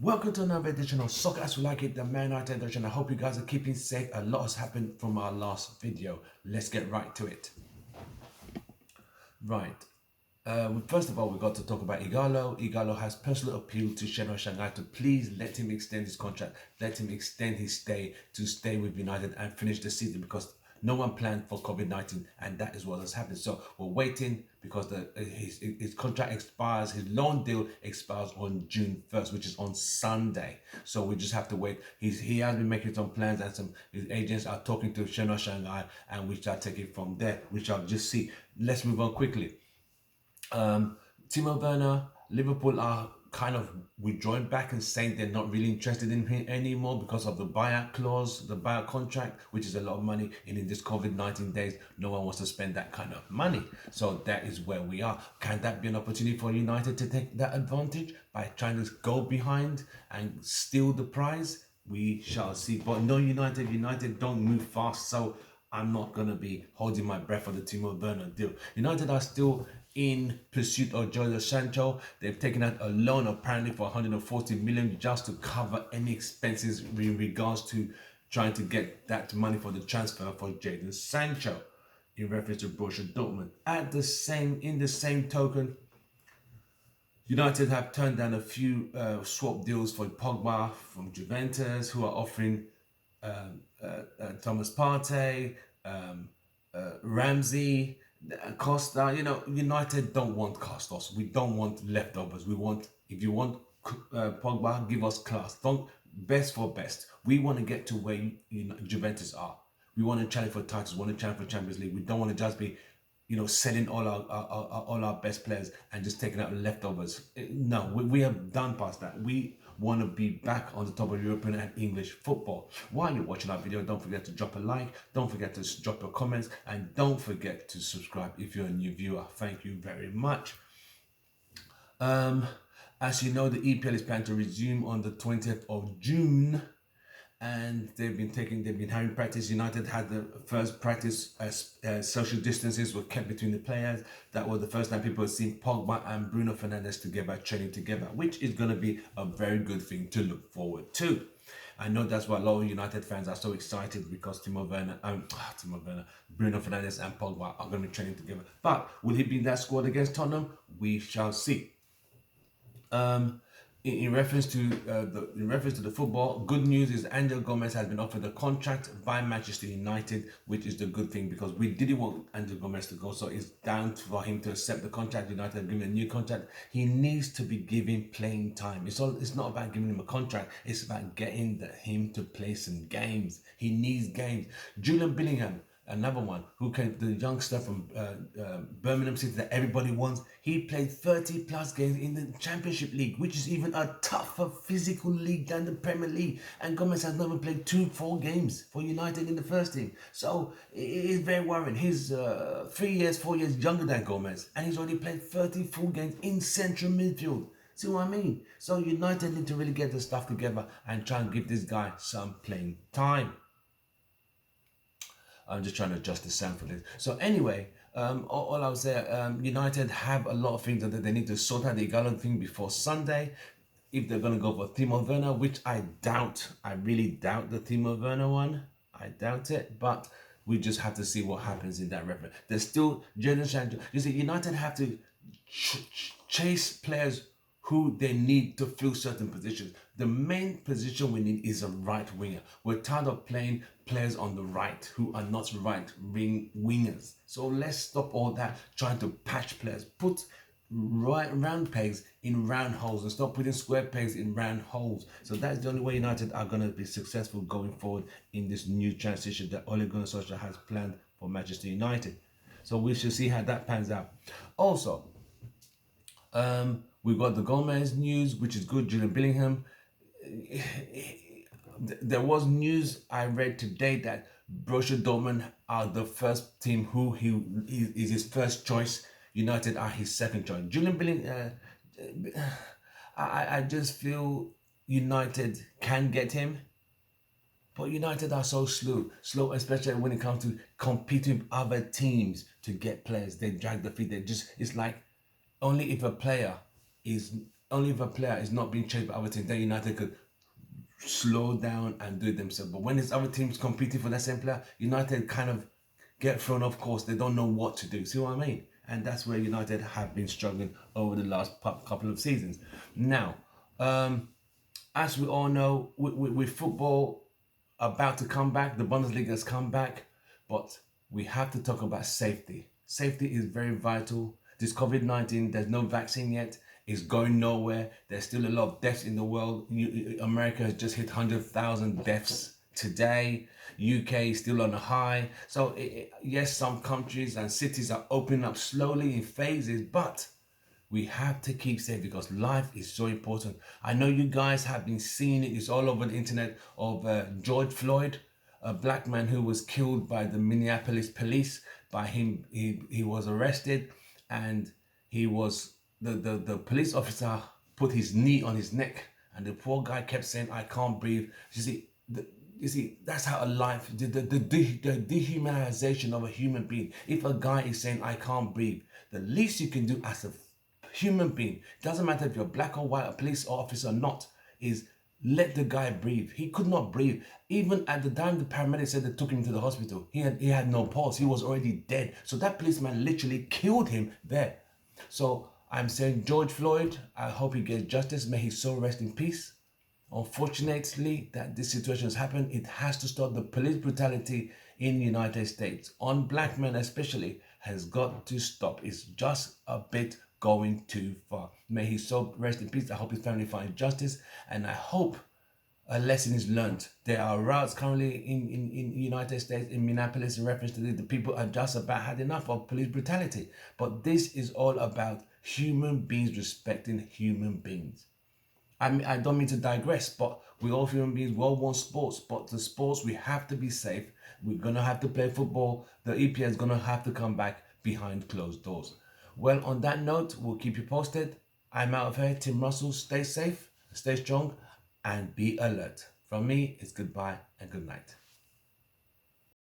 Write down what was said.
Welcome to another edition of Soccer As We Like It, the Man United edition. I hope you guys are keeping safe. A lot has happened from our last video. Let's get right to it. Right. First of all, we got to talk about IGHALO. IGHALO has personal appeal to Sheno Shanghai to please let him extend his contract, let him extend his stay to stay with United and finish the season because no one planned for COVID-19 and that is what has happened. So we're waiting because his contract expires, his loan deal expires on June 1st, which is on Sunday. So we just have to wait. He has been making some plans and his agents are talking to Sheno Shanghai and we shall take it from there. We shall just see. Let's move on quickly. Timo Werner, Liverpool are kind of withdrawing back and saying they're not really interested in him anymore because of the buyout clause, the buyout contract, which is a lot of money. And in this COVID-19 days, no one wants to spend that kind of money. So that is where we are. Can that be an opportunity for United to take that advantage by trying to go behind and steal the prize? We shall see. But no, United don't move fast. So I'm not going to be holding my breath for the Timo Werner deal. United are still in pursuit of Jadon Sancho. They've taken out a loan apparently for 140 million just to cover any expenses in regards to trying to get that money for the transfer for Jadon Sancho in reference to Borussia Dortmund. In the same token, United have turned down a few swap deals for Pogba from Juventus, who are offering Thomas Partey, Ramsey, Costa. United don't want Costos. We don't want leftovers. If you want Pogba, give us class. Don't best for best. We want to get to where Juventus are. We want to challenge for titles. We want to challenge for Champions League. We don't want to just be, selling all our best players and just taking out the leftovers. No, we have done past that. We want to be back on the top of European and English football. While you're watching our video, don't forget to drop a like, don't forget to drop your comments, and don't forget to subscribe if you're a new viewer. Thank you very much. As you know, the EPL is planned to resume on the 20th of June. And they've been having practice. United had the first practice as social distances were kept between the players. That was the first time people had seen Pogba and Bruno Fernandes together, training together, which is going to be a very good thing to look forward to. I know that's why a lot of United fans are so excited because Bruno Fernandes and Pogba are going to be training together. But will he be in that squad against Tottenham? We shall see. In reference to the football, good news is Angel Gomez has been offered a contract by Manchester United, which is the good thing because we didn't want Angel Gomez to go, so it's down for him to accept the contract. United have given him a new contract. He needs to be given playing time. It's not about giving him a contract. It's about getting him to play some games. He needs games. Julian Bellingham, another one who came, the youngster from Birmingham City that everybody wants. He played 30 plus games in the Championship League, which is even a tougher physical league than the Premier League. And Gomez has never played 2-4 games for United in the first team. So it is very worrying. He's 4 years younger than Gomez, and he's already played 30 full games in central midfield. See what I mean? So United need to really get their stuff together and try and give this guy some playing time. I'm just trying to adjust the sound for this. So anyway, all I would say, United have a lot of things that they need to sort out the IGHALO thing before Sunday. If they're going to go for Timo Werner, which I doubt, I really doubt the Timo Werner one. I doubt it, but we just have to see what happens in that reference. There's still Jadon Sancho. You see, United have to chase players who they need to fill certain positions. The main position we need is a right winger. We're tired of playing players on the right who are not right wingers. So let's stop all that trying to patch players. Put round pegs in round holes and stop putting square pegs in round holes. So that's the only way United are going to be successful going forward in this new transition that Ole Gunnar Solskjaer has planned for Manchester United. So we shall see how that pans out. Also, we've got the Gomez news, which is good. Julian Bellingham. There was news I read today that Borussia Dortmund are the first team who he is his first choice. United are his second choice. Julian Bellingham, I just feel United can get him, but United are so slow, especially when it comes to competing with other teams to get players. They drag the feet. It's like only if a player is only if a player is not being chased by other teams, then United could slow down and do it themselves. But when there's other teams competing for that same player, United kind of get thrown off course. They don't know what to do. See what I mean? And that's where United have been struggling over the last couple of seasons. Now, as we all know, with football about to come back, the Bundesliga has come back, but we have to talk about safety. Safety is very vital. This COVID-19, there's no vaccine yet. It's going nowhere. There's still a lot of deaths in the world. America has just hit 100,000 deaths today. UK is still on a high. So yes, some countries and cities are opening up slowly in phases, but we have to keep safe because life is so important. I know you guys have been seeing it. It's all over the internet of George Floyd, a black man who was killed by the Minneapolis police. By him, he was arrested, and he was the police officer put his knee on his neck, and the poor guy kept saying, "I can't breathe." You see, that's how a life, the dehumanization of a human being. If a guy is saying, "I can't breathe," the least you can do as a human being, doesn't matter if you're black or white, a police officer or not, is let the guy breathe. He could not breathe. Even at the time the paramedics said they took him to the hospital, he had no pulse. He was already dead. So that policeman literally killed him there. So I'm saying, George Floyd, I hope he gets justice. May his soul rest in peace. Unfortunately, that this situation has happened. It has to stop. The police brutality in the United States, on black men especially, has got to stop. It's just a bit going too far. May his soul rest in peace. I hope his family finds justice, and I hope a lesson is learned. There are riots currently in the United States, in Minneapolis, in reference to this. The people are just about had enough of police brutality. But this is all about human beings respecting human beings. I don't mean to digress, but we all human beings, we all want sports, but the sports, we have to be safe. We're going to have to play football. The EPL is going to have to come back behind closed doors. Well, on that note, we'll keep you posted. I'm out of here. Tim Russell, stay safe, stay strong, and be alert. From me, it's goodbye and good night.